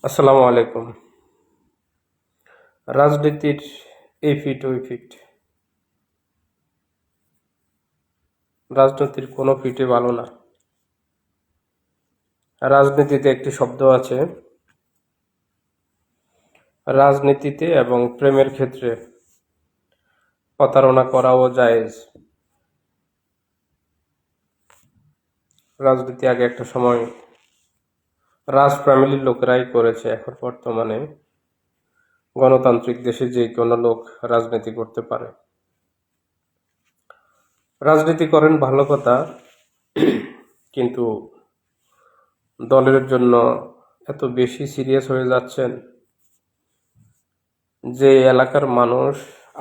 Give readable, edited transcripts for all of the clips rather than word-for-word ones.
আসসালামু আলাইকুম। রাজনীতির এই ফিট ওই ফিট, রাজনীতির কোনো ফিটে ভালো না। রাজনীতিতে একটি শব্দ আছে, রাজনীতিতে এবং প্রেমের ক্ষেত্রে প্রতারণা করাও জায়েজ। রাজনীতি আগে একটা সময় রাজ ফ্যামিলির লোকেরাই করেছে, এখন বর্তমানে গণতান্ত্রিক দেশে যে কোনো লোক রাজনীতি করতে পারে। রাজনীতি করেন ভালো কথা, কিন্তু দলের জন্য এত বেশি সিরিয়াস হয়ে যাচ্ছেন যে এলাকার মানুষ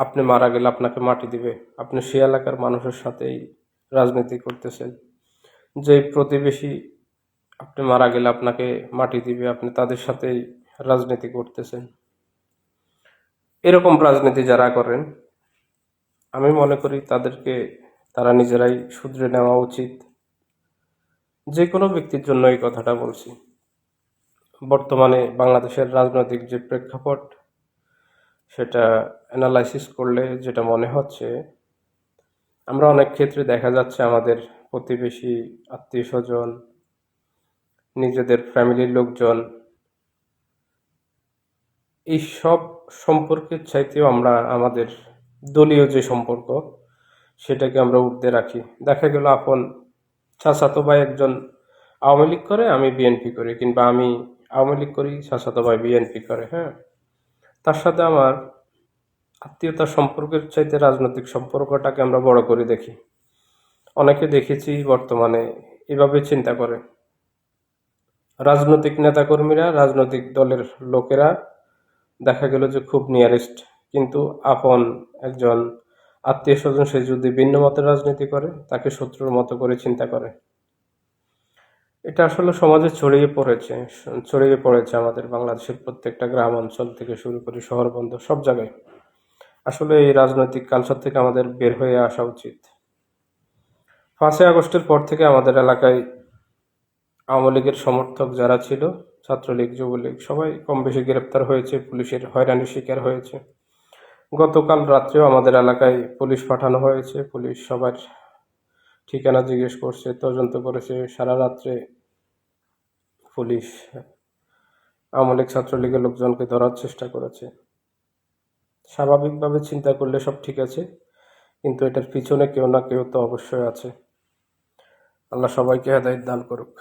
আপনি মারা গেলে আপনাকে মাটি দিবে, আপনি সেই এলাকার মানুষের সাথেই রাজনীতি করতেছেন। যে প্রতিবেশী আপনি মারা গেলে আপনাকে মাটি দিবে, আপনি তাদের সাথেই রাজনীতি করতেছেন। এরকম রাজনীতি যারা করেন, আমি মনে করি তারা নিজেরাই শুধরে নেওয়া উচিত। যে কোনো ব্যক্তির জন্য এই কথাটা বলছি। বর্তমানে বাংলাদেশের রাজনৈতিক যে প্রেক্ষাপট, সেটা অ্যানালাইসিস করলে যেটা মনে হচ্ছে, আমরা অনেক ক্ষেত্রে দেখা যাচ্ছে আমাদের প্রতিবেশী, আত্মীয় স্বজন, নিজেদের ফ্যামিলির লোকজন, এই সব সম্পর্কের চাইতেও আমরা আমাদের দলীয় যে সম্পর্ক, সেটাকে আমরা ঊর্ধ্বে রাখি। দেখা গেল আপন চাচাতো ভাই একজন আওয়ামী লীগ করে, আমি বিএনপি করি, কিংবা আমি আওয়ামী লীগ করি, চাচাতো ভাই বিএনপি করে, হ্যাঁ, তার সাথে আমার আত্মীয়তার সম্পর্কের চাইতে রাজনৈতিক সম্পর্কটাকে আমরা বড় করে দেখি। অনেকে দেখেছি বর্তমানে এভাবে চিন্তা করে। রাজনৈতিক নেতাকর্মীরা, রাজনৈতিক দলের লোকেরা দেখা গেল যে খুব নিয়ারেস্ট, কিন্তু আপন একজন আত্মীয় স্বজন সে যদি ভিন্ন মতের রাজনীতি করে, তাকে শত্রুর মতো করে চিন্তা করে। এটা আসলে সমাজে ছড়িয়ে পড়েছে আমাদের বাংলাদেশের প্রত্যেকটা গ্রাম অঞ্চল থেকে শুরু করে শহর বন্দর সব জায়গায়। আসলে এই রাজনৈতিক কালচার থেকে আমাদের বের হয়ে আসা উচিত। 5ই আগস্টের পর থেকে আমাদের এলাকায় আওয়ামী লীগের সমর্থক যারা ছিল, ছাত্রলীগ, যুবলীগ, সবাই কম বেশি গ্রেপ্তার হয়েছে, পুলিশের হয়রানির শিকার হয়েছে। গতকাল রাত্রেও আমাদের এলাকায় পুলিশ পাঠানো হয়েছে। পুলিশ সবার ঠিকানা জিজ্ঞেস করছে, তদন্ত করেছে। সারা রাত্রে পুলিশ আওয়ামী লীগ, ছাত্রলীগের লোকজনকে ধরার চেষ্টা করেছে। স্বাভাবিকভাবে চিন্তা করলে সব ঠিক আছে, কিন্তু এটার পিছনে কেউ না কেউ তো অবশ্যই আছে। আল্লাহ সবাইকে হেদায়েত দান করুক।